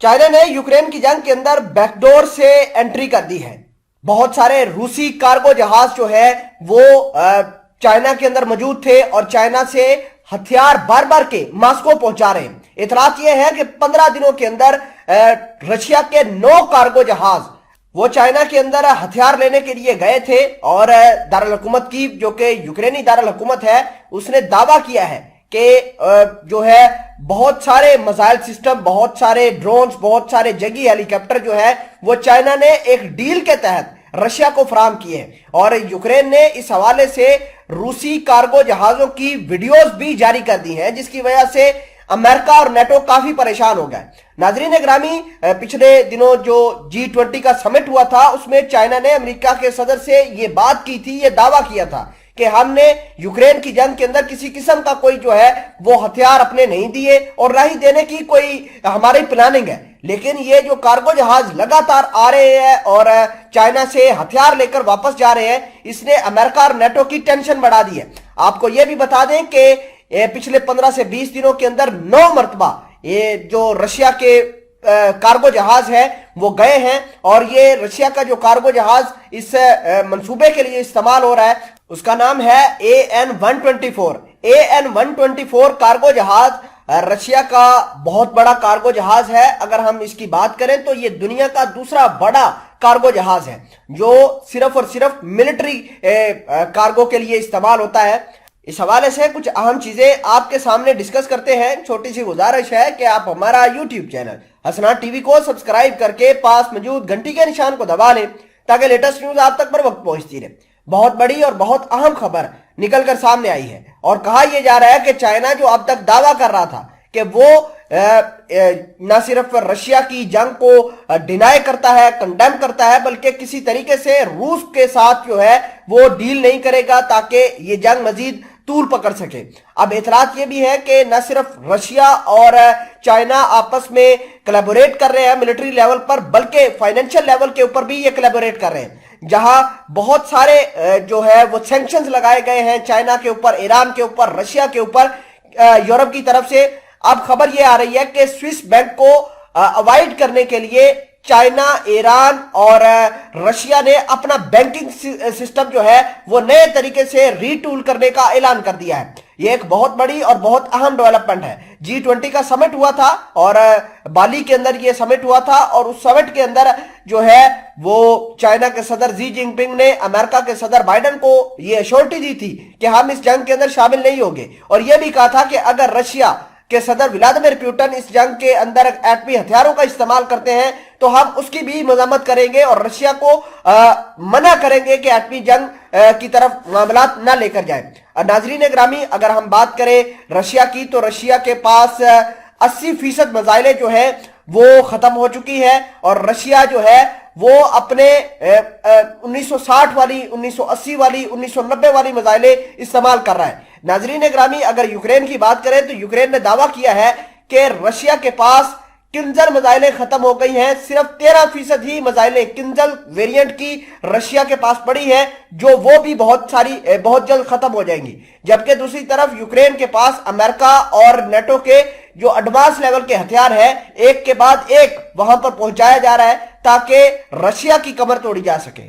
China ने Ukraine की जंग के अंदर बैकडोर से एंट्री कर दी है। बहुत सारे रूसी कार्गो जहाज जो है वो चाइना के अंदर मौजूद थे और चाइना से हथियार बार बार के मॉस्को पहुंचा रहे हैं। इतलात यह है कि 15 दिनों के अंदर रशिया के 9 कार्गो जहाज वो चाइना के अंदर हथियार लेने के लिए गए थे और दारुल हुकूमत की जो कि यूक्रेनी दारुल हुकूमत है उसने दावा किया है कि जो है बहुत सारे मिसाइल सिस्टम, बहुत सारे ड्रोन्स, बहुत सारे जंगी हेलीकॉप्टर जो है वो चाइना ने एक डील के तहत रशिया को फराहम किए हैं। और यूक्रेन ने इस हवाले से रूसी कार्गो जहाजों की वीडियोस भी जारी कर दी हैं, जिसकी वजह से अमेरिका और नेटो काफी परेशान हो गए। नाजरीन ग्रामी, पिछले दिनों जो G20 का समिट हुआ था उसमें चाइना ने अमेरिका के सदर से ये बात की थी, ये दावा किया था कि हमने यूक्रेन की जंग के अंदर किसी किस्म का कोई जो है वो हथियार अपने नहीं दिए और ना ही देने की कोई हमारी प्लानिंग है। लेकिन ये जो कार्गो जहाज लगातार आ रहे हैं और चाइना से हथियार लेकर वापस जा रहे हैं, इसने अमेरिका और नेटो की टेंशन बढ़ा दी है। आपको ये भी बता दें कि पिछले 15 से 20 दिनों के अंदर 9 मरतबा ये जो रशिया के कार्गो जहाज है वो गए हैं और ये रशिया का जो कार्गो जहाज इस मंसूबे के लिए इस्तेमाल हो रहा है उसका नाम है AN-124। AN-124 कार्गो जहाज रशिया का बहुत बड़ा कार्गो जहाज है। अगर हम इसकी बात करें तो ये दुनिया का दूसरा बड़ा कार्गो जहाज है जो सिर्फ और सिर्फ मिलिट्री कार्गो के लिए इस्तेमाल होता है। इस हवाले से कुछ अहम चीजें आपके सामने डिस्कस करते हैं। छोटी सी गुजारिश है कि आप हमारा YouTube चैनल हसनात टीवी को सब्सक्राइब करके पास मौजूद घंटी के निशान को दबा लें ताकि लेटेस्ट न्यूज आप तक बर वक्त पहुंचती रहे। बहुत बड़ी और बहुत अहम खबर निकलकर सामने आई है और कहा यह जा रहा है कि चाइना जो अब तक दावा कर रहा था कि वो न सिर्फ रशिया की जंग को डिनाई करता है, कंडेम करता है, बल्कि किसी तरीके से रूस के साथ जो है वो डील नहीं करेगा ताकि ये जंग मजीद तूल पकड़ सके। अब इतलात ये भी है कि न सिर्फ रशिया और चाइना आपस में कोलैबोरेट कर रहे हैं मिलिट्री लेवल पर, बल्कि फाइनेंशियल लेवल के ऊपर भी ये कोलैबोरेट कर रहे हैं, जहां बहुत सारे जो है वो सैंक्शंस लगाए गए हैं चाइना के ऊपर, ईरान के ऊपर, रशिया के ऊपर, यूरोप की तरफ से। अब खबर ये आ रही है कि स्विस बैंक को अवॉइड करने के लिए चाइना, ईरान और रशिया ने अपना बैंकिंग सिस्टम जो है वो नए तरीके से रीटूल करने का ऐलान कर दिया है। ये एक बहुत बड़ी और बहुत अहम डेवलपमेंट है। G20 का समिट हुआ था और बाली के अंदर ये समिट हुआ था और उस समिट के अंदर जो है वो चाइना के सदर जी जिनपिंग ने अमेरिका के सदर बाइडेन को ये अश्योरिटी दी थी कि हम इस जंग के अंदर शामिल नहीं होंगे और यह भी कहा था कि अगर रशिया के सदर व्लादिमीर पुतिन इस जंग के अंदर एटमी हथियारों का इस्तेमाल करते हैं तो हम उसकी भी मजम्मत करेंगे और रशिया को मना करेंगे कि एटमी जंग की तरफ मामला न लेकर जाए। नाजरीन ग्रामी, अगर हम बात करें रशिया की तो रशिया के पास 80% मिसाइलें जो है वो खत्म हो चुकी है और रशिया जो है वो अपने 1960 वाली, 1980 वाली, 1990 वाली मिसाइलें इस्तेमाल कर रहा है। नाजरीन ग्रामी, अगर यूक्रेन की बात करें तो यूक्रेन ने दावा किया है कि रशिया के पास किंजल मिसाइलें खत्म हो गई हैं। सिर्फ 13% ही मिसाइलें किंजल वेरिएंट की रशिया के पास पड़ी है, जो वो भी बहुत जल्द खत्म हो जाएंगी। जबकि दूसरी तरफ यूक्रेन के पास अमेरिका और नेटो के जो एडवांस लेवल के हथियार है एक के बाद एक वहां पर पहुंचाया जा रहा है ताकि रशिया की कमर तोड़ी जा सके।